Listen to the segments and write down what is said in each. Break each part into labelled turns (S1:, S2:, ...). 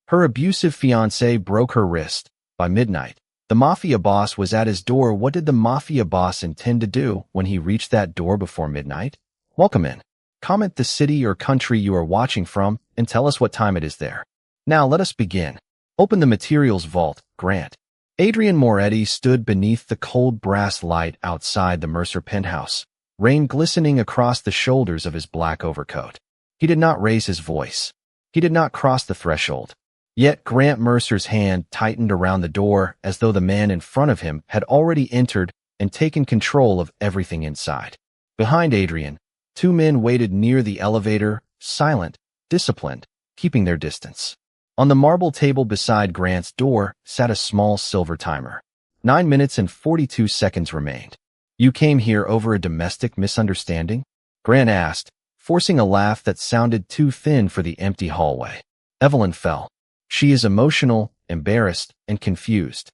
S1: Her abusive fiancé broke her wrist. By midnight, the mafia boss was at his door. What did the mafia boss intend to do when he reached that door before midnight? Welcome in. Comment the city or country you are watching from and tell us what time it is there. Now let us begin. Open the materials vault, Grant. Adrian Moretti stood beneath the cold brass light outside the Mercer penthouse, rain glistening across the shoulders of his black overcoat. He did not raise his voice. He did not cross the threshold. Yet Grant Mercer's hand tightened around the door as though the man in front of him had already entered and taken control of everything inside. Behind Adrian, two men waited near the elevator, silent, disciplined, keeping their distance. On the marble table beside Grant's door sat a small silver timer. 9 minutes and 42 seconds remained. You came here over a domestic misunderstanding? Grant asked, forcing a laugh that sounded too thin for the empty hallway. Evelyn fell. She is emotional, embarrassed, and confused.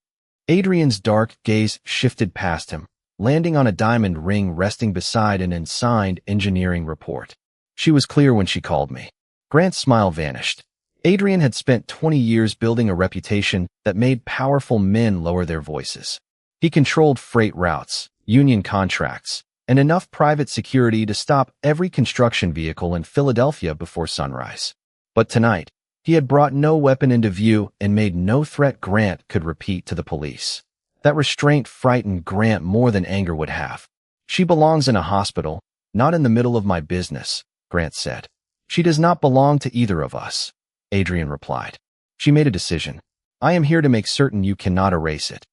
S1: Adrian's dark gaze shifted past him, landing on a diamond ring resting beside an unsigned engineering report. She was clear when she called me. Grant's smile vanished. Adrian had spent 20 years building a reputation that made powerful men lower their voices. He controlled freight routes, union contracts, and enough private security to stop every construction vehicle in Philadelphia before sunrise. But tonight, he had brought no weapon into view and made no threat Grant could repeat to the police. That restraint frightened Grant more than anger would have. She belongs in a hospital, not in the middle of my business, Grant said. She does not belong to either of us, Adrian replied. She made a decision. I am here to make certain you cannot erase it.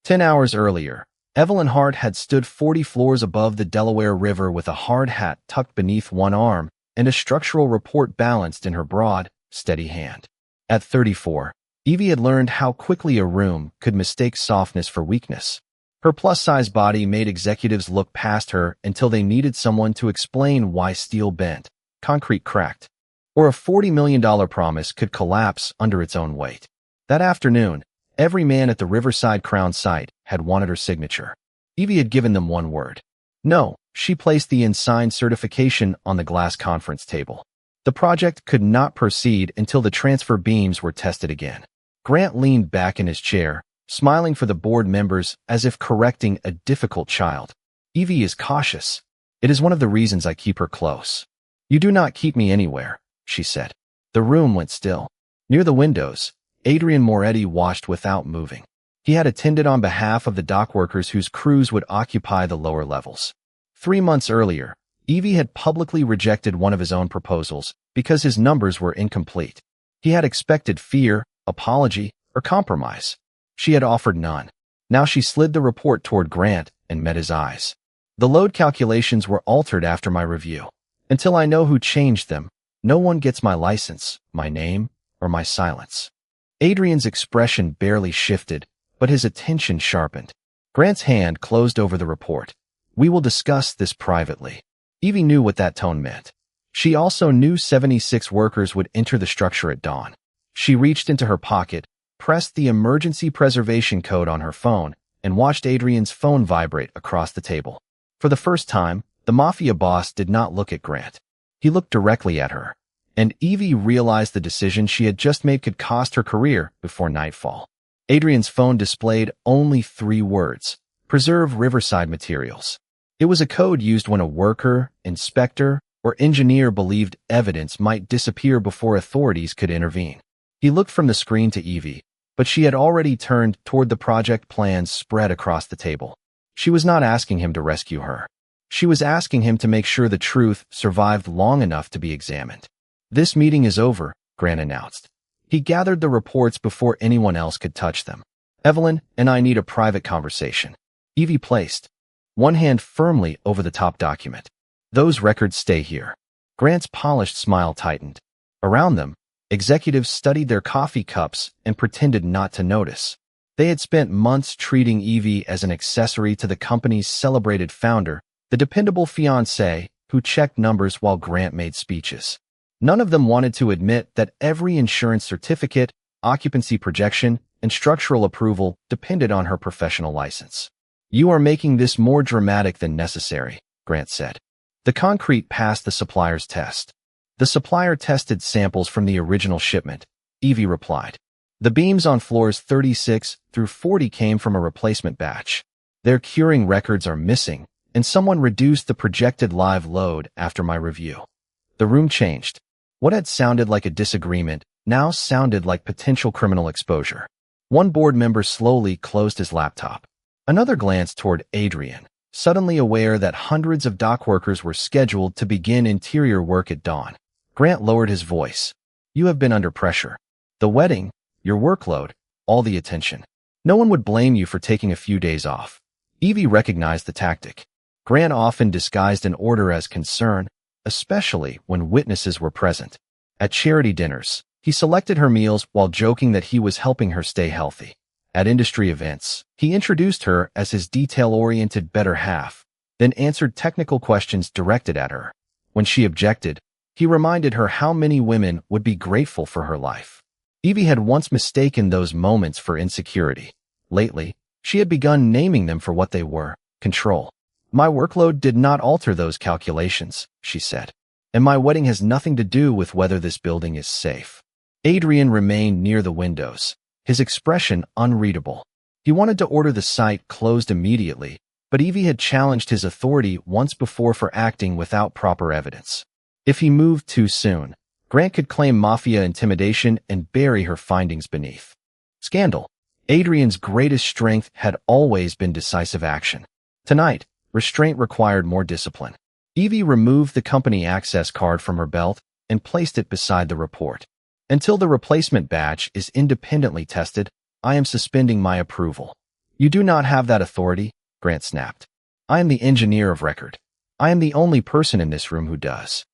S1: 10 hours earlier, Evelyn Hart had stood 40 floors above the Delaware River with a hard hat tucked beneath one arm and a structural report balanced in her broad, steady hand. At 34, Evie had learned how quickly a room could mistake softness for weakness. Her plus-size body made executives look past her until they needed someone to explain why steel bent, concrete cracked, or a $40 million promise could collapse under its own weight. That afternoon, every man at the Riverside Crown site had wanted her signature. Evie had given them one word. No, she placed the unsigned certification on the glass conference table. The project could not proceed until the transfer beams were tested again. Grant leaned back in his chair, smiling for the board members as if correcting a difficult child. Evie is cautious. It is one of the reasons I keep her close. You do not keep me anywhere, she said. The room went still. Near the windows, Adrian Moretti watched without moving. He had attended on behalf of the dockworkers whose crews would occupy the lower levels. 3 months earlier, Evie had publicly rejected one of his own proposals because his numbers were incomplete. He had expected fear, apology, or compromise. She had offered none. Now she slid the report toward Grant and met his eyes. The load calculations were altered after my review. Until I know who changed them, no one gets my license, my name, or my silence. Adrian's expression barely shifted, but his attention sharpened. Grant's hand closed over the report. We will discuss this privately. Evie knew what that tone meant. She also knew 76 workers would enter the structure at dawn. She reached into her pocket, pressed the emergency preservation code on her phone, and watched Adrian's phone vibrate across the table. For the first time, the mafia boss did not look at Grant. He looked directly at her, and Evie realized the decision she had just made could cost her career before nightfall. Adrian's phone displayed only 3 words: preserve Riverside materials. It was a code used when a worker, inspector, or engineer believed evidence might disappear before authorities could intervene. He looked from the screen to Evie, but she had already turned toward the project plans spread across the table. She was not asking him to rescue her. She was asking him to make sure the truth survived long enough to be examined. This meeting is over, Grant announced. He gathered the reports before anyone else could touch them. Evelyn and I need a private conversation. Evie placed one hand firmly over the top document. Those records stay here. Grant's polished smile tightened. Around them, executives studied their coffee cups and pretended not to notice. They had spent months treating Evie as an accessory to the company's celebrated founder, the dependable fiancé who checked numbers while Grant made speeches. None of them wanted to admit that every insurance certificate, occupancy projection, and structural approval depended on her professional license. You are making this more dramatic than necessary, Grant said. The concrete passed the supplier's test. The supplier tested samples from the original shipment, Evie replied. The beams on floors 36 through 40 came from a replacement batch. Their curing records are missing, and someone reduced the projected live load after my review. The room changed. What had sounded like a disagreement now sounded like potential criminal exposure. One board member slowly closed his laptop. Another glanced toward Adrian, suddenly aware that hundreds of dock workers were scheduled to begin interior work at dawn. Grant lowered his voice. You have been under pressure. The wedding, your workload, all the attention. No one would blame you for taking a few days off. Evie recognized the tactic. Grant often disguised an order as concern, especially when witnesses were present. At charity dinners, he selected her meals while joking that he was helping her stay healthy. At industry events, he introduced her as his detail-oriented better half, then answered technical questions directed at her. When she objected, he reminded her how many women would be grateful for her life. Evie had once mistaken those moments for insecurity. Lately, she had begun naming them for what they were: control. My workload did not alter those calculations, she said. And my wedding has nothing to do with whether this building is safe. Adrian remained near the windows, his expression unreadable. He wanted to order the site closed immediately, but Evie had challenged his authority once before for acting without proper evidence. If he moved too soon, Grant could claim mafia intimidation and bury her findings beneath scandal. Adrian's greatest strength had always been decisive action. Tonight, restraint required more discipline. Evie removed the company access card from her belt and placed it beside the report. Until the replacement batch is independently tested, I am suspending my approval. You do not have that authority, Grant snapped. I am the engineer of record. I am the only person in this room who does.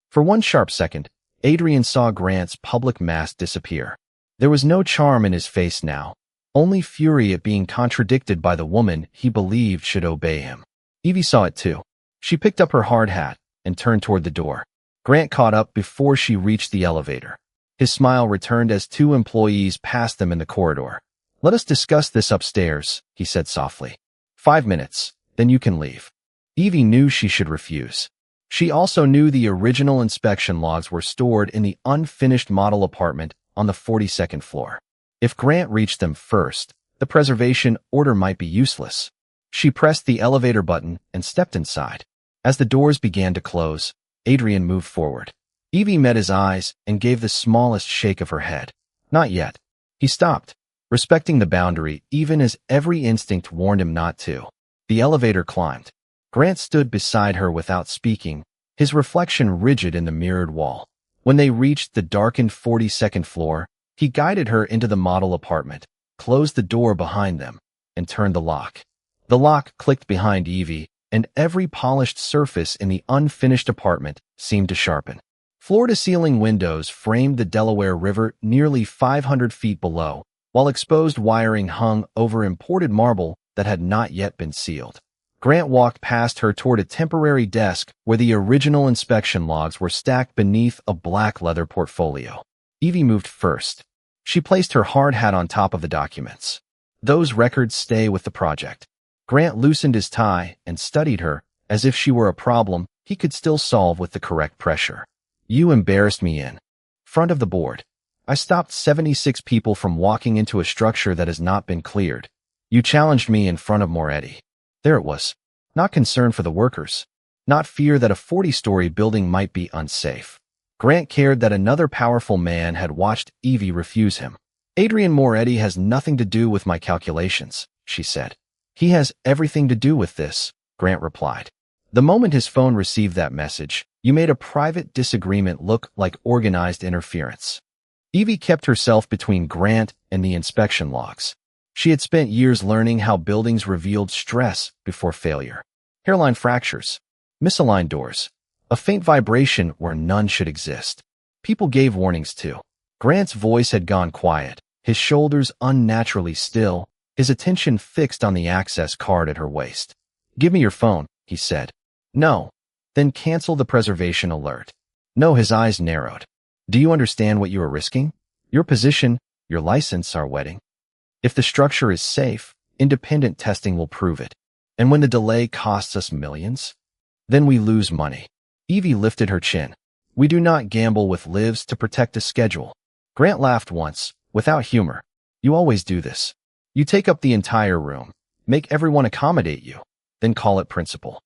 S1: For one sharp second, Adrian saw Grant's public mask disappear. There was no charm in his face now, only fury at being contradicted by the woman he believed should obey him. Evie saw it too. She picked up her hard hat and turned toward the door. Grant caught up before she reached the elevator. His smile returned as two employees passed them in the corridor. Let us discuss this upstairs, he said softly. 5 minutes, then you can leave. Evie knew she should refuse. She also knew the original inspection logs were stored in the unfinished model apartment on the 42nd floor. If Grant reached them first, the preservation order might be useless. She pressed the elevator button and stepped inside. As the doors began to close, Adrian moved forward. Evie met his eyes and gave the smallest shake of her head. Not yet. He stopped, respecting the boundary even as every instinct warned him not to. The elevator climbed. Grant stood beside her without speaking, his reflection rigid in the mirrored wall. When they reached the darkened 42nd floor, he guided her into the model apartment, closed the door behind them, and turned the lock. The lock clicked behind Evie, and every polished surface in the unfinished apartment seemed to sharpen. Floor-to-ceiling windows framed the Delaware River nearly 500 feet below, while exposed wiring hung over imported marble that had not yet been sealed. Grant walked past her toward a temporary desk where the original inspection logs were stacked beneath a black leather portfolio. Evie moved first. She placed her hard hat on top of the documents. Those records stay with the project. Grant loosened his tie and studied her as if she were a problem he could still solve with the correct pressure. You embarrassed me in front of the board. I stopped 76 people from walking into a structure that has not been cleared. You challenged me in front of Moretti. There it was. Not concern for the workers. Not fear that a 40-story building might be unsafe. Grant cared that another powerful man had watched Evie refuse him. Adrian Moretti has nothing to do with my calculations, she said. He has everything to do with this, Grant replied. The moment his phone received that message, you made a private disagreement look like organized interference. Evie kept herself between Grant and the inspection logs. She had spent years learning how buildings revealed stress before failure. Hairline fractures, misaligned doors, a faint vibration where none should exist. People gave warnings too. Grant's voice had gone quiet, his shoulders unnaturally still, his attention fixed on the access card at her waist. Give me your phone, he said. No. Then cancel the preservation alert. No, his eyes narrowed. Do you understand what you are risking? Your position, your license, our wedding. If the structure is safe, independent testing will prove it. And when the delay costs us millions, then we lose money. Evie lifted her chin. We do not gamble with lives to protect a schedule. Grant laughed once, without humor. You always do this. You take up the entire room, make everyone accommodate you, then call it principal.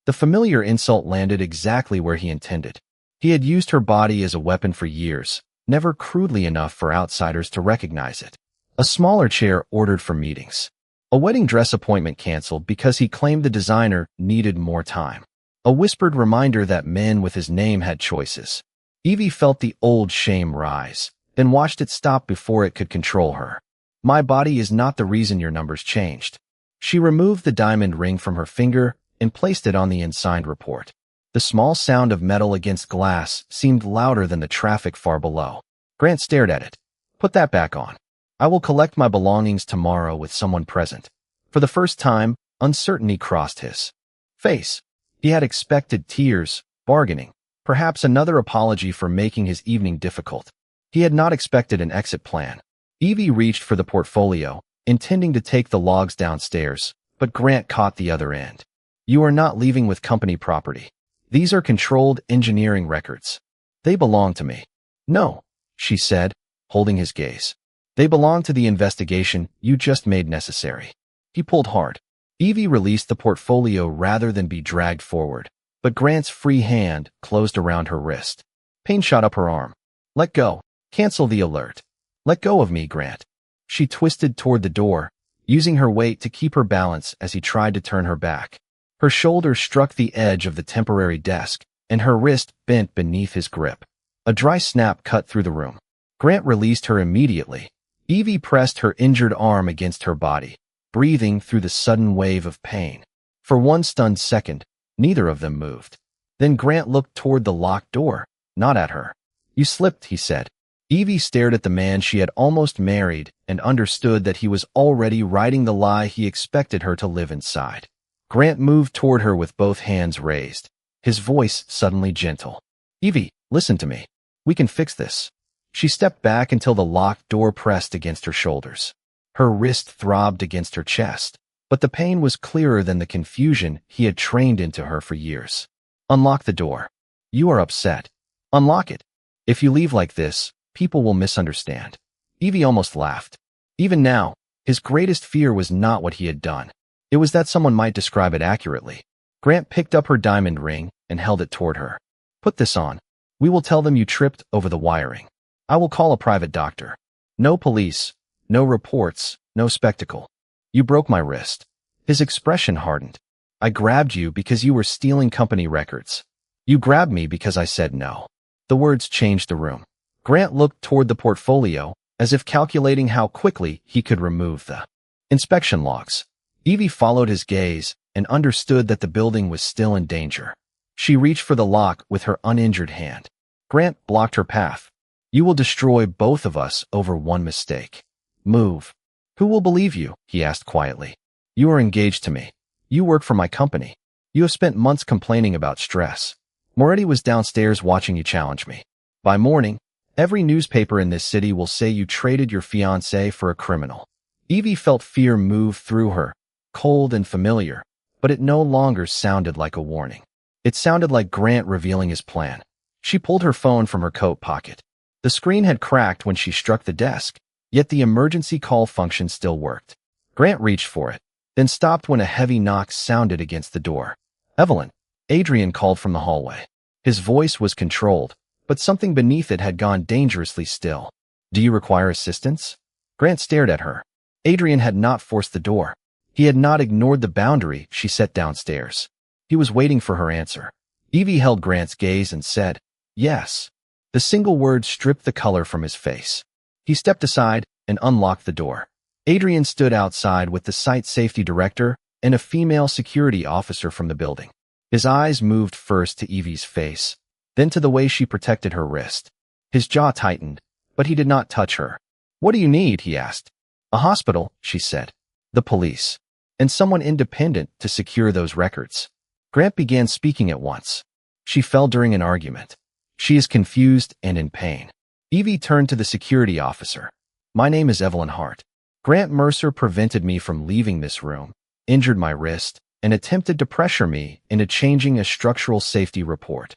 S1: The familiar insult landed exactly where he intended. He had used her body as a weapon for years, never crudely enough for outsiders to recognize it. A smaller chair ordered for meetings. A wedding dress appointment canceled because he claimed the designer needed more time. A whispered reminder that men with his name had choices. Evie felt the old shame rise, then watched it stop before it could control her. My body is not the reason your numbers changed. She removed the diamond ring from her finger and placed it on the unsigned report. The small sound of metal against glass seemed louder than the traffic far below. Grant stared at it. Put that back on. I will collect my belongings tomorrow with someone present. For the first time, uncertainty crossed his face. He had expected tears, bargaining, perhaps another apology for making his evening difficult. He had not expected an exit plan. Evie reached for the portfolio, intending to take the logs downstairs, but Grant caught the other end. You are not leaving with company property. These are controlled engineering records. They belong to me. No, she said, holding his gaze. They belong to the investigation you just made necessary. He pulled hard. Evie released the portfolio rather than be dragged forward, but Grant's free hand closed around her wrist. Pain shot up her arm. Let go. Cancel the alert. Let go of me, Grant. She twisted toward the door, using her weight to keep her balance as he tried to turn her back. Her shoulder struck the edge of the temporary desk, and her wrist bent beneath his grip. A dry snap cut through the room. Grant released her immediately. Evie pressed her injured arm against her body, breathing through the sudden wave of pain. For one stunned second, neither of them moved. Then Grant looked toward the locked door, not at her. You slipped, he said. Evie stared at the man she had almost married and understood that he was already writing the lie he expected her to live inside. Grant moved toward her with both hands raised, his voice suddenly gentle. Evie, listen to me. We can fix this. She stepped back until the locked door pressed against her shoulders. Her wrist throbbed against her chest, but the pain was clearer than the confusion he had trained into her for years. Unlock the door. You are upset. Unlock it. If you leave like this, people will misunderstand. Evie almost laughed. Even now, his greatest fear was not what he had done. It was that someone might describe it accurately. Grant picked up her diamond ring and held it toward her. Put this on. We will tell them you tripped over the wiring. I will call a private doctor. No police, no reports, no spectacle. You broke my wrist. His expression hardened. I grabbed you because you were stealing company records. You grabbed me because I said no. The words changed the room. Grant looked toward the portfolio, as if calculating how quickly he could remove the inspection logs. Evie followed his gaze and understood that the building was still in danger. She reached for the lock with her uninjured hand. Grant blocked her path. You will destroy both of us over one mistake. Move. Who will believe you? He asked quietly. You are engaged to me. You work for my company. You have spent months complaining about stress. Moretti was downstairs watching you challenge me. By morning, every newspaper in this city will say you traded your fiancé for a criminal. Evie felt fear move through her, cold and familiar, but it no longer sounded like a warning. It sounded like Grant revealing his plan. She pulled her phone from her coat pocket. The screen had cracked when she struck the desk, yet the emergency call function still worked. Grant reached for it, then stopped when a heavy knock sounded against the door. Evelyn, Adrian called from the hallway. His voice was controlled, but something beneath it had gone dangerously still. Do you require assistance? Grant stared at her. Adrian had not forced the door. He had not ignored the boundary she set downstairs. He was waiting for her answer. Evie held Grant's gaze and said, yes. The single word stripped the color from his face. He stepped aside and unlocked the door. Adrian stood outside with the site safety director and a female security officer from the building. His eyes moved first to Evie's face, then to the way she protected her wrist. His jaw tightened, but he did not touch her. What do you need? He asked. A hospital, she said. The police. And someone independent to secure those records. Grant began speaking at once. She fell during an argument. She is confused and in pain. Evie turned to the security officer. My name is Evelyn Hart. Grant Mercer prevented me from leaving this room, injured my wrist, and attempted to pressure me into changing a structural safety report.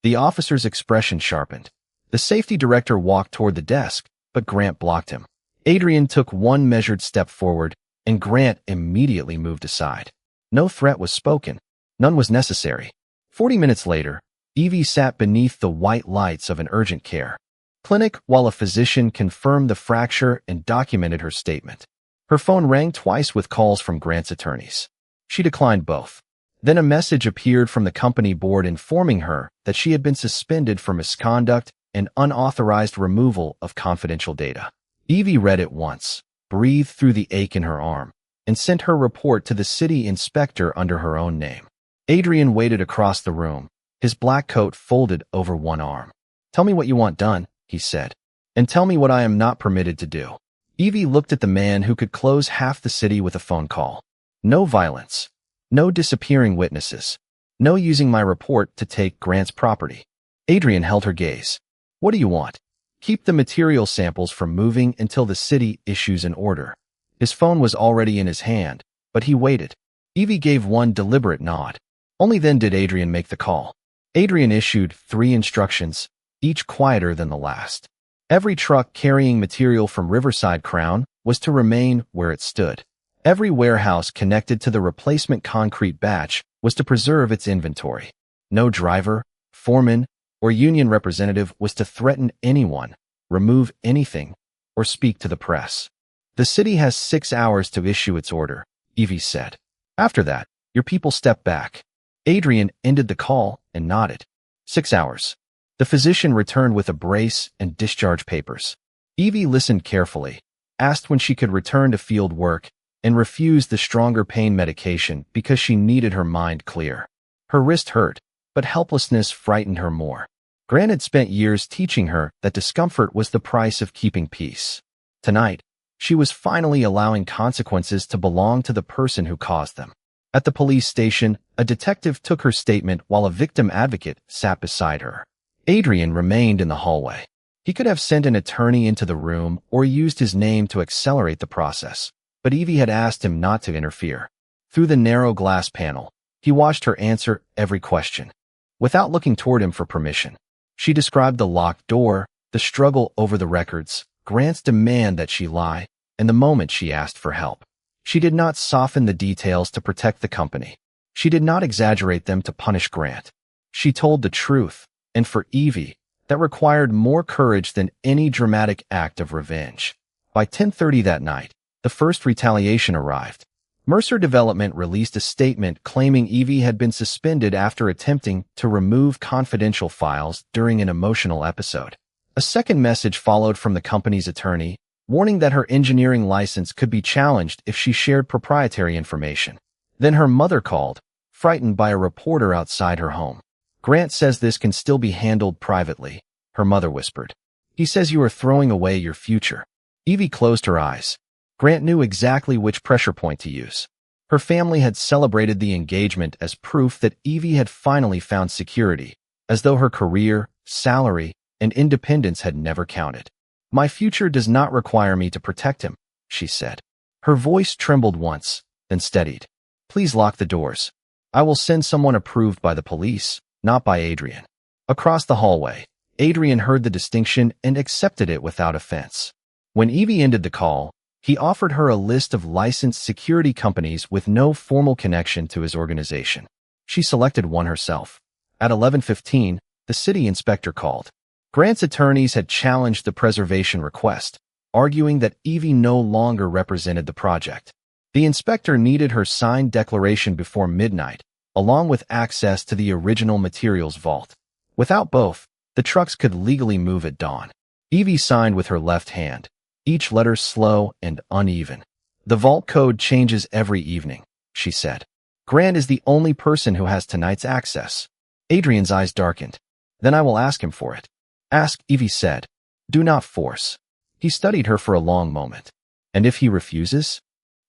S1: The officer's expression sharpened. The safety director walked toward the desk, but Grant blocked him. Adrian took one measured step forward, and Grant immediately moved aside. No threat was spoken. None was necessary. 40 minutes later, Evie sat beneath the white lights of an urgent care clinic while a physician confirmed the fracture and documented her statement. Her phone rang twice with calls from Grant's attorneys. She declined both. Then a message appeared from the company board informing her that she had been suspended for misconduct and unauthorized removal of confidential data. Evie read it once, breathed through the ache in her arm, and sent her report to the city inspector under her own name. Adrian waited across the room, his black coat folded over one arm. "Tell me what you want done," he said, "and tell me what I am not permitted to do." Evie looked at the man who could close half the city with a phone call. No violence. No disappearing witnesses. No using my report to take Grant's property. Adrian held her gaze. "What do you want?" "Keep the material samples from moving until the city issues an order." His phone was already in his hand, but he waited. Evie gave one deliberate nod. Only then did Adrian make the call. Adrian issued 3 instructions, each quieter than the last. Every truck carrying material from Riverside Crown was to remain where it stood. Every warehouse connected to the replacement concrete batch was to preserve its inventory. No driver, foreman, or union representative was to threaten anyone, remove anything, or speak to the press. "The city has 6 hours to issue its order," Evie said. "After that, your people step back." Adrian ended the call and nodded. 6 hours. The physician returned with a brace and discharge papers. Evie listened carefully, asked when she could return to field work, and refused the stronger pain medication because she needed her mind clear. Her wrist hurt, but helplessness frightened her more. Grant had spent years teaching her that discomfort was the price of keeping peace. Tonight, she was finally allowing consequences to belong to the person who caused them. At the police station, a detective took her statement while a victim advocate sat beside her. Adrian remained in the hallway. He could have sent an attorney into the room or used his name to accelerate the process, but Evie had asked him not to interfere. Through the narrow glass panel, he watched her answer every question. Without looking toward him for permission, she described the locked door, the struggle over the records, Grant's demand that she lie, and the moment she asked for help. She did not soften the details to protect the company. She did not exaggerate them to punish Grant. She told the truth, and for Evie, that required more courage than any dramatic act of revenge. By 10:30 that night, the first retaliation arrived. Mercer Development released a statement claiming Evie had been suspended after attempting to remove confidential files during an emotional episode. A second message followed from the company's attorney, warning that her engineering license could be challenged if she shared proprietary information. Then her mother called, frightened by a reporter outside her home. "Grant says this can still be handled privately," her mother whispered. "He says you are throwing away your future." Evie closed her eyes. Grant knew exactly which pressure point to use. Her family had celebrated the engagement as proof that Evie had finally found security, as though her career, salary, and independence had never counted. "My future does not require me to protect him," she said. Her voice trembled once, then steadied. "Please lock the doors. I will send someone approved by the police, not by Adrian." Across the hallway, Adrian heard the distinction and accepted it without offense. When Evie ended the call, he offered her a list of licensed security companies with no formal connection to his organization. She selected one herself. At 11:15, the city inspector called. Grant's attorneys had challenged the preservation request, arguing that Evie no longer represented the project. The inspector needed her signed declaration before midnight, along with access to the original materials vault. Without both, the trucks could legally move at dawn. Evie signed with her left hand, each letter slow and uneven. "The vault code changes every evening," she said. "Grant is the only person who has tonight's access." Adrian's eyes darkened. "Then I will ask him for it." "Ask," Evie said. "Do not force." He studied her for a long moment. "And if he refuses?"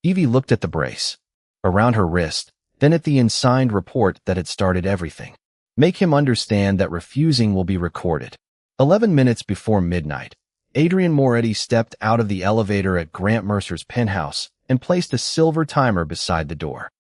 S1: Evie looked at the brace around her wrist, then at the unsigned report that had started everything. "Make him understand that refusing will be recorded." 11 minutes before midnight, Adrian Moretti stepped out of the elevator at Grant Mercer's penthouse and placed a silver timer beside the door.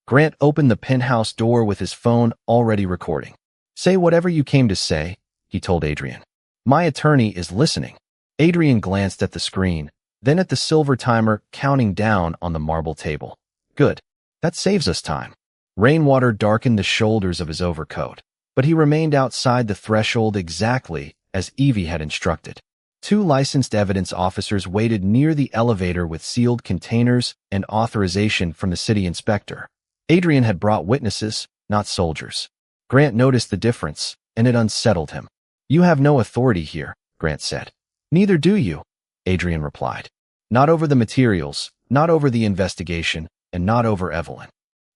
S1: Grant opened the penthouse door with his phone already recording. "Say whatever you came to say," he told Adrian. "My attorney is listening." Adrian glanced at the screen, then at the silver timer counting down on the marble table. Good. That saves us time. Rainwater darkened the shoulders of his overcoat, but he remained outside the threshold exactly as Evie had instructed. 2 licensed evidence officers waited near the elevator with sealed containers and authorization from the city inspector. Adrian had brought witnesses, not soldiers. Grant noticed the difference, and it unsettled him. You have no authority here, Grant said. Neither do you, Adrian replied. Not over the materials, not over the investigation, and not over Evelyn.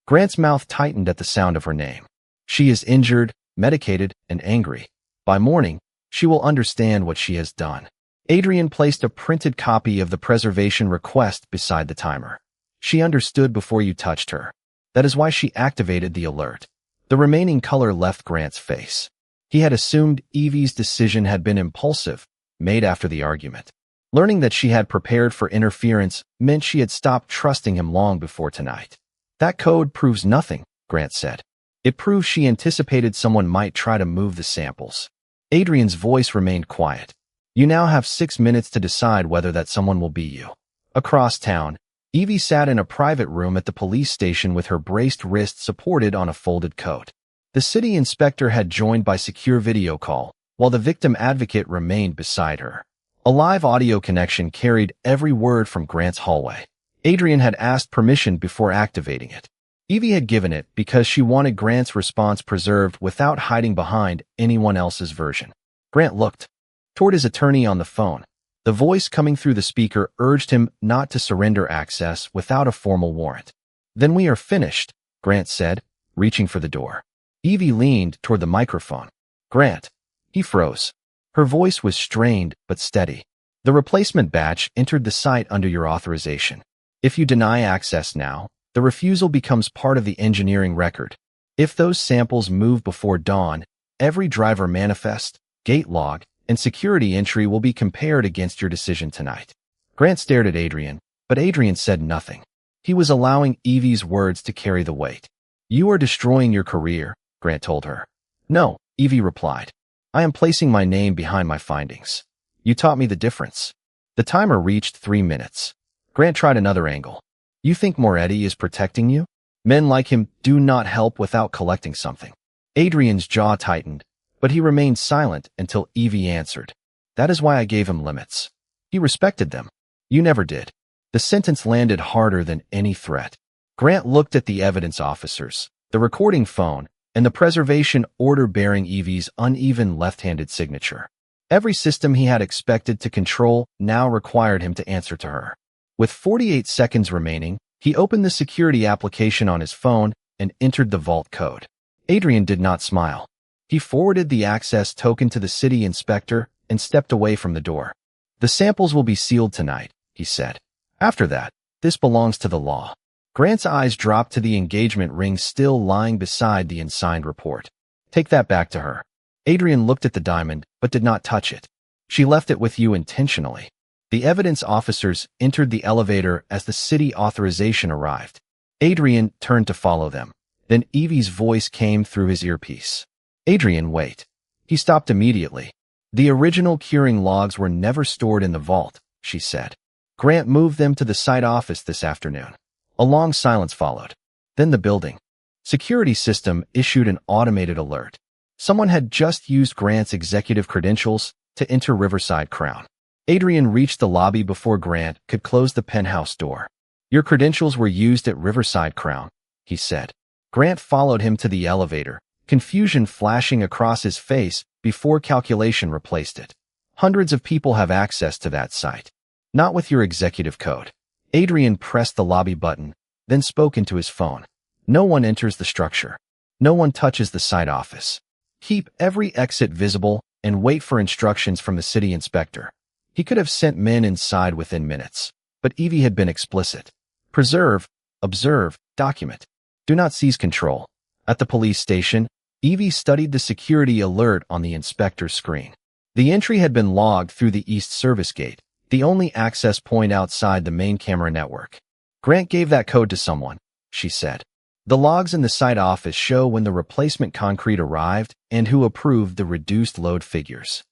S1: Grant's mouth tightened at the sound of her name. She is injured, medicated, and angry. By morning, she will understand what she has done. Adrian placed a printed copy of the preservation request beside the timer. She understood before you touched her. That is why she activated the alert. The remaining color left Grant's face. He had assumed Evie's decision had been impulsive, made after the argument. Learning that she had prepared for interference meant she had stopped trusting him long before tonight. That code proves nothing, Grant said. It proves she anticipated someone might try to move the samples. Adrian's voice remained quiet. You now have 6 minutes to decide whether that someone will be you. Across town, Evie sat in a private room at the police station with her braced wrist supported on a folded coat. The city inspector had joined by secure video call, while the victim advocate remained beside her. A live audio connection carried every word from Grant's hallway. Adrian had asked permission before activating it. Evie had given it because she wanted Grant's response preserved without hiding behind anyone else's version. Grant looked toward his attorney on the phone. The voice coming through the speaker urged him not to surrender access without a formal warrant. Then we are finished, Grant said, reaching for the door. Evie leaned toward the microphone. Grant. He froze. Her voice was strained but steady. The replacement batch entered the site under your authorization. If you deny access now, the refusal becomes part of the engineering record. If those samples move before dawn, every driver manifest, gate log, and security entry will be compared against your decision tonight. Grant stared at Adrian, but Adrian said nothing. He was allowing Evie's words to carry the weight. You are destroying your career, Grant told her. No, Evie replied. I am placing my name behind my findings. You taught me the difference. The timer reached 3 minutes. Grant tried another angle. You think Moretti is protecting you? Men like him do not help without collecting something. Adrian's jaw tightened, but he remained silent until Evie answered. That is why I gave him limits. He respected them. You never did. The sentence landed harder than any threat. Grant looked at the evidence officers, the recording phone, and the preservation order bearing Evie's uneven left-handed signature. Every system he had expected to control now required him to answer to her. With 48 seconds remaining, he opened the security application on his phone and entered the vault code. Adrian did not smile. He forwarded the access token to the city inspector and stepped away from the door. The samples will be sealed tonight, he said. After that, this belongs to the law. Grant's eyes dropped to the engagement ring still lying beside the unsigned report. Take that back to her. Adrian looked at the diamond, but did not touch it. She left it with you intentionally. The evidence officers entered the elevator as the city authorization arrived. Adrian turned to follow them. Then Evie's voice came through his earpiece. Adrian, wait. He stopped immediately. The original curing logs were never stored in the vault, she said. Grant moved them to the site office this afternoon. A long silence followed. Then the building. Security system issued an automated alert. Someone had just used Grant's executive credentials to enter Riverside Crown. Adrian reached the lobby before Grant could close the penthouse door. Your credentials were used at Riverside Crown, he said. Grant followed him to the elevator, confusion flashing across his face before calculation replaced it. Hundreds of people have access to that site. Not with your executive code. Adrian pressed the lobby button, then spoke into his phone. No one enters the structure. No one touches the site office. Keep every exit visible and wait for instructions from the city inspector. He could have sent men inside within minutes, but Evie had been explicit. Preserve, observe, document. Do not seize control. At the police station, Evie studied the security alert on the inspector's screen. The entry had been logged through the East Service Gate, the only access point outside the main camera network. Grant gave that code to someone, she said. The logs in the site office show when the replacement concrete arrived and who approved the reduced load figures.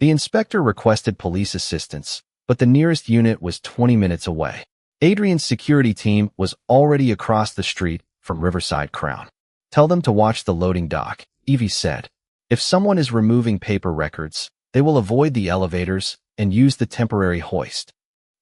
S1: The inspector requested police assistance, but the nearest unit was 20 minutes away. Adrian's security team was already across the street from Riverside Crown. Tell them to watch the loading dock, Evie said. If someone is removing paper records, they will avoid the elevators and use the temporary hoist.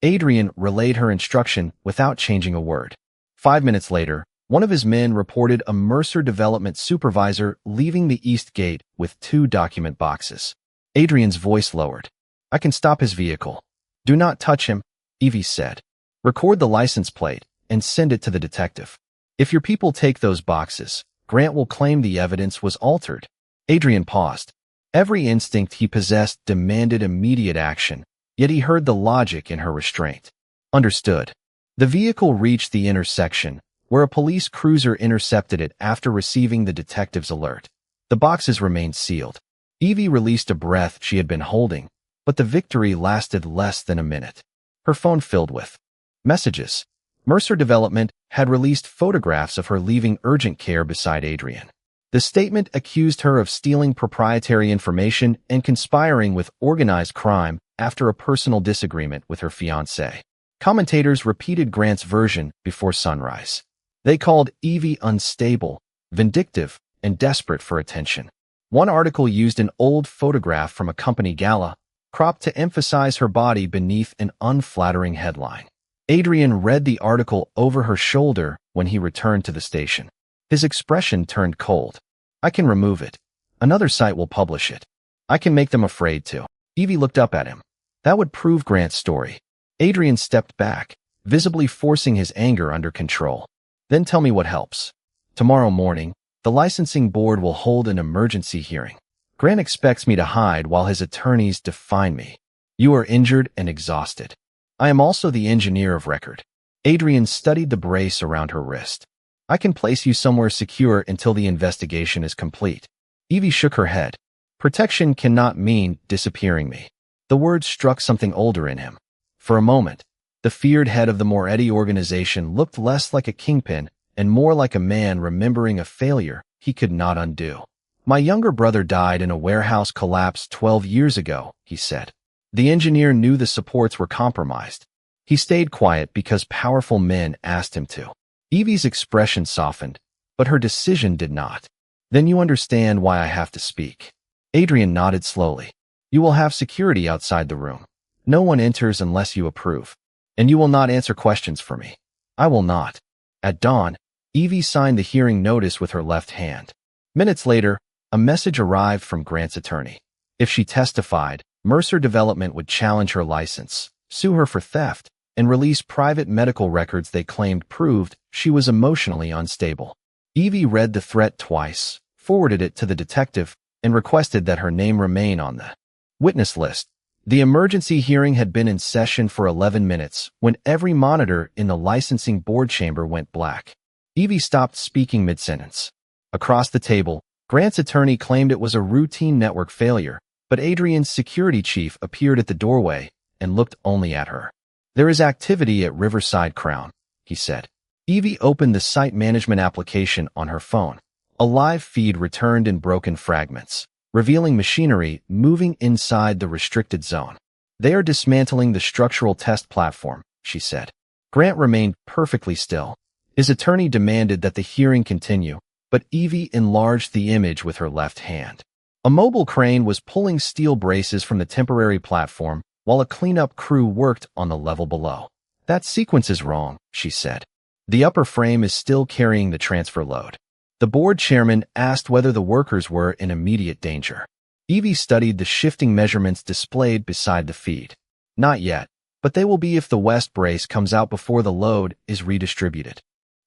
S1: Adrian relayed her instruction without changing a word. 5 minutes later, one of his men reported a Mercer development supervisor leaving the east gate with 2 document boxes. Adrian's voice lowered. I can stop his vehicle. Do not touch him, Evie said. Record the license plate and send it to the detective. If your people take those boxes, Grant will claim the evidence was altered. Adrian paused. Every instinct he possessed demanded immediate action, yet he heard the logic in her restraint. Understood. The vehicle reached the intersection, where a police cruiser intercepted it after receiving the detective's alert. The boxes remained sealed. Evie released a breath she had been holding, but the victory lasted less than a minute. Her phone filled with messages. Mercer Development had released photographs of her leaving urgent care beside Adrian. The statement accused her of stealing proprietary information and conspiring with organized crime after a personal disagreement with her fiancé. Commentators repeated Grant's version before sunrise. They called Evie unstable, vindictive, and desperate for attention. One article used an old photograph from a company gala, cropped to emphasize her body beneath an unflattering headline. Adrian read the article over her shoulder when he returned to the station. His expression turned cold. I can remove it. Another site will publish it. I can make them afraid to. Evie looked up at him. That would prove Grant's story. Adrian stepped back, visibly forcing his anger under control. Then tell me what helps. Tomorrow morning, the licensing board will hold an emergency hearing. Grant expects me to hide while his attorneys define me. You are injured and exhausted. I am also the engineer of record. Adrian studied the brace around her wrist. I can place you somewhere secure until the investigation is complete. Evie shook her head. Protection cannot mean disappearing me. The word struck something older in him. For a moment, the feared head of the Moretti organization looked less like a kingpin and more like a man remembering a failure he could not undo. My younger brother died in a warehouse collapse 12 years ago, he said. The engineer knew the supports were compromised. He stayed quiet because powerful men asked him to. Evie's expression softened, but her decision did not. Then you understand why I have to speak. Adrian nodded slowly. You will have security outside the room. No one enters unless you approve. And you will not answer questions for me. I will not. At dawn, Evie signed the hearing notice with her left hand. Minutes later, a message arrived from Grant's attorney. If she testified, Mercer Development would challenge her license, sue her for theft, and release private medical records they claimed proved she was emotionally unstable. Evie read the threat twice, forwarded it to the detective, and requested that her name remain on the witness list. The emergency hearing had been in session for 11 minutes when every monitor in the licensing board chamber went black. Evie stopped speaking mid-sentence. Across the table, Grant's attorney claimed it was a routine network failure, but Adrian's security chief appeared at the doorway and looked only at her. There is activity at Riverside Crown, he said. Evie opened the site management application on her phone. A live feed returned in broken fragments, revealing machinery moving inside the restricted zone. They are dismantling the structural test platform, she said. Grant remained perfectly still. His attorney demanded that the hearing continue, but Evie enlarged the image with her left hand. A mobile crane was pulling steel braces from the temporary platform while a cleanup crew worked on the level below. That sequence is wrong, she said. The upper frame is still carrying the transfer load. The board chairman asked whether the workers were in immediate danger. Evie studied the shifting measurements displayed beside the feed. Not yet, but they will be if the west brace comes out before the load is redistributed.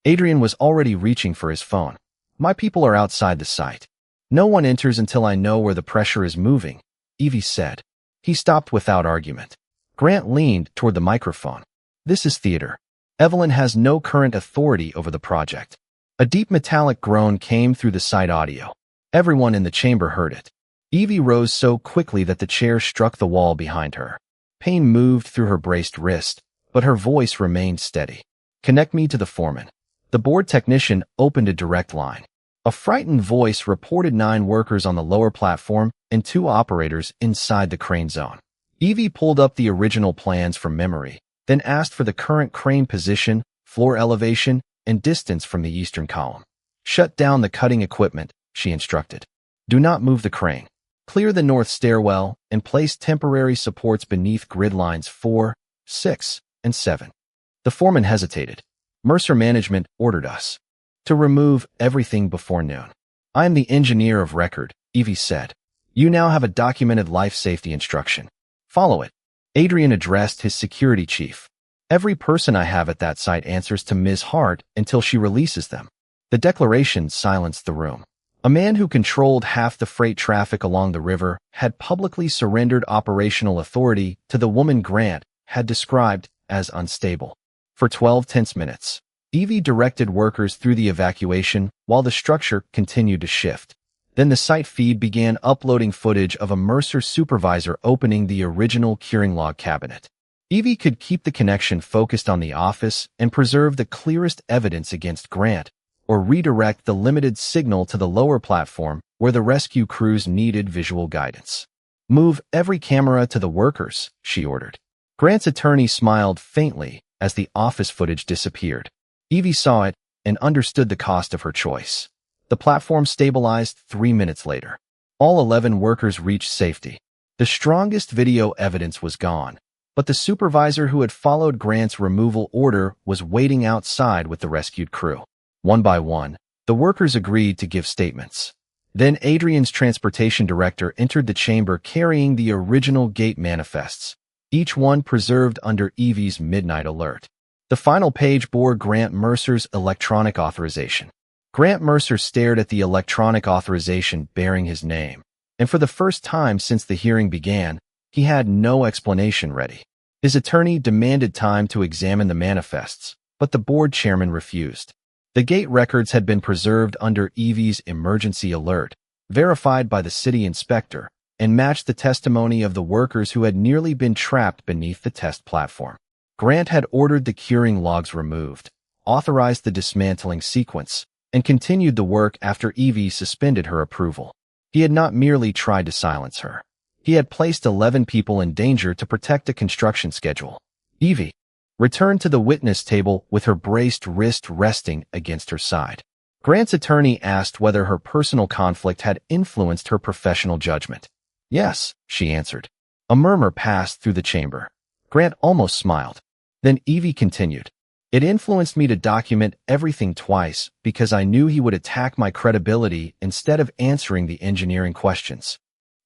S1: Adrian was already reaching for his phone. My people are outside the site. No one enters until I know where the pressure is moving, Evie said. He stopped without argument. Grant leaned toward the microphone. This is theater. Evelyn has no current authority over the project. A deep metallic groan came through the site audio. Everyone in the chamber heard it. Evie rose so quickly that the chair struck the wall behind her. Pain moved through her braced wrist, but her voice remained steady. Connect me to the foreman. The board technician opened a direct line. A frightened voice reported 9 workers on the lower platform and 2 operators inside the crane zone. Evie pulled up the original plans from memory, then asked for the current crane position, floor elevation, and distance from the eastern column. Shut down the cutting equipment, she instructed. Do not move the crane. Clear the north stairwell and place temporary supports beneath grid lines 4, 6, and 7. The foreman hesitated. Mercer Management ordered us to remove everything before noon. I am the engineer of record, Evie said. You now have a documented life safety instruction. Follow it. Adrian addressed his security chief. Every person I have at that site answers to Ms. Hart until she releases them. The declaration silenced the room. A man who controlled half the freight traffic along the river had publicly surrendered operational authority to the woman Grant had described as unstable. For 12 tense minutes, Evie directed workers through the evacuation while the structure continued to shift. Then the site feed began uploading footage of a Mercer supervisor opening the original curing log cabinet. Evie could keep the connection focused on the office and preserve the clearest evidence against Grant, or redirect the limited signal to the lower platform where the rescue crews needed visual guidance. Move every camera to the workers, she ordered. Grant's attorney smiled faintly as the office footage disappeared. Evie saw it and understood the cost of her choice. The platform stabilized 3 minutes later. All 11 workers reached safety. The strongest video evidence was gone, but the supervisor who had followed Grant's removal order was waiting outside with the rescued crew. One by one, the workers agreed to give statements. Then Adrian's transportation director entered the chamber carrying the original gate manifests, each one preserved under Evie's midnight alert. The final page bore Grant Mercer's electronic authorization. Grant Mercer stared at the electronic authorization bearing his name, and for the first time since the hearing began, he had no explanation ready. His attorney demanded time to examine the manifests, but the board chairman refused. The gate records had been preserved under Evie's emergency alert, verified by the city inspector, and matched the testimony of the workers who had nearly been trapped beneath the test platform. Grant had ordered the curing logs removed, authorized the dismantling sequence, and continued the work after Evie suspended her approval. He had not merely tried to silence her. He had placed 11 people in danger to protect a construction schedule. Evie returned to the witness table with her braced wrist resting against her side. Grant's attorney asked whether her personal conflict had influenced her professional judgment. Yes, she answered. A murmur passed through the chamber. Grant almost smiled. Then Evie continued. It influenced me to document everything twice because I knew he would attack my credibility instead of answering the engineering questions.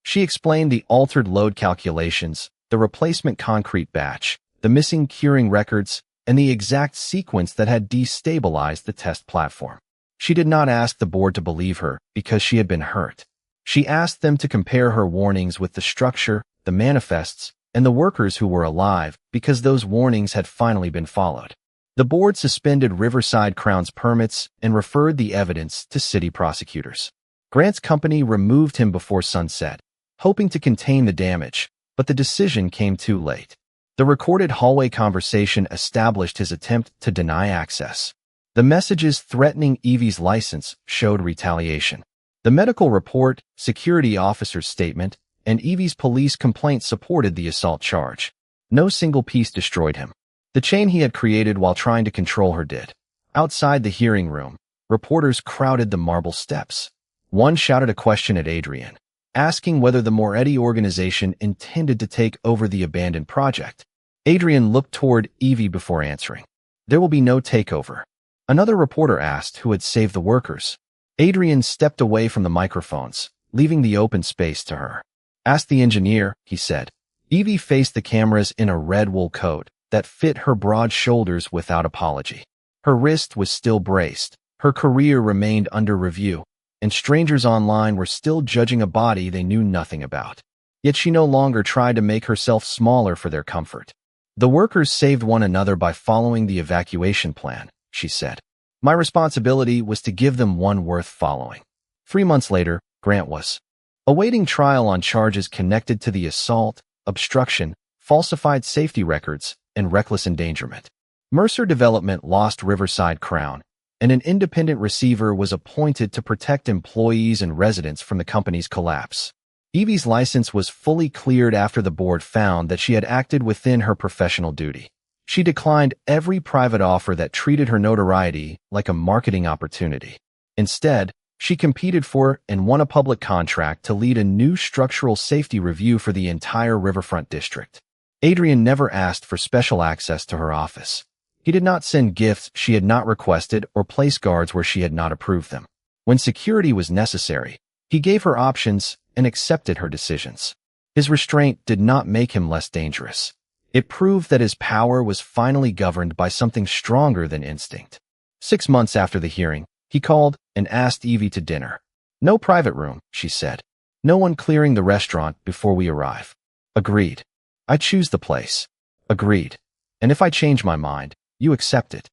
S1: She explained the altered load calculations, the replacement concrete batch, the missing curing records, and the exact sequence that had destabilized the test platform. She did not ask the board to believe her because she had been hurt. She asked them to compare her warnings with the structure, the manifests, and the workers who were alive because those warnings had finally been followed. The board suspended Riverside Crown's permits and referred the evidence to city prosecutors. Grant's company removed him before sunset, hoping to contain the damage, but the decision came too late. The recorded hallway conversation established his attempt to deny access. The messages threatening Evie's license showed retaliation. The medical report, security officer's statement, and Evie's police complaint supported the assault charge. No single piece destroyed him. The chain he had created while trying to control her did. Outside the hearing room, reporters crowded the marble steps. One shouted a question at Adrian, asking whether the Moretti organization intended to take over the abandoned project. Adrian looked toward Evie before answering. There will be no takeover. Another reporter asked who had saved the workers. Adrian stepped away from the microphones, leaving the open space to her. Ask the engineer, he said. Evie faced the cameras in a red wool coat that fit her broad shoulders without apology. Her wrist was still braced. Her career remained under review, and strangers online were still judging a body they knew nothing about. Yet she no longer tried to make herself smaller for their comfort. The workers saved one another by following the evacuation plan, she said. My responsibility was to give them one worth following. 3 months later, Grant was awaiting trial on charges connected to the assault, obstruction, falsified safety records, and reckless endangerment. Mercer Development lost Riverside Crown, and an independent receiver was appointed to protect employees and residents from the company's collapse. Evie's license was fully cleared after the board found that she had acted within her professional duty. She declined every private offer that treated her notoriety like a marketing opportunity. Instead, she competed for and won a public contract to lead a new structural safety review for the entire Riverfront district. Adrian never asked for special access to her office. He did not send gifts she had not requested or place guards where she had not approved them. When security was necessary, he gave her options and accepted her decisions. His restraint did not make him less dangerous. It proved that his power was finally governed by something stronger than instinct. 6 months after the hearing, he called and asked Evie to dinner. "No private room," she said. "No one clearing the restaurant before we arrive." "Agreed. I choose the place." "Agreed. And if I change my mind, you accept it."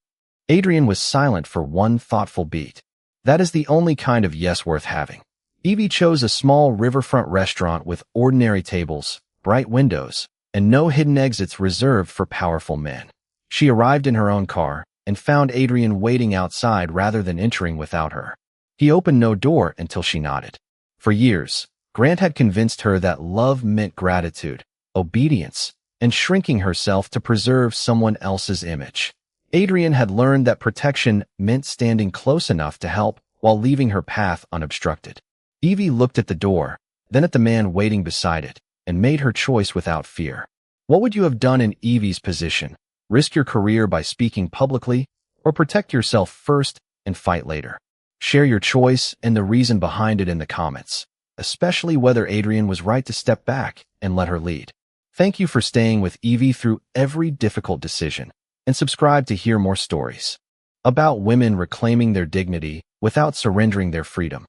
S1: Adrian was silent for one thoughtful beat. That is the only kind of yes worth having. Evie chose a small riverfront restaurant with ordinary tables, bright windows, and no hidden exits reserved for powerful men. She arrived in her own car and found Adrian waiting outside rather than entering without her. He opened no door until she nodded. For years, Grant had convinced her that love meant gratitude, obedience, and shrinking herself to preserve someone else's image. Adrian had learned that protection meant standing close enough to help while leaving her path unobstructed. Evie looked at the door, then at the man waiting beside it, and made her choice without fear. What would you have done in Evie's position? Risk your career by speaking publicly, or protect yourself first and fight later? Share your choice and the reason behind it in the comments, especially whether Adrian was right to step back and let her lead. Thank you for staying with Evie through every difficult decision, and subscribe to hear more stories about women reclaiming their dignity without surrendering their freedom.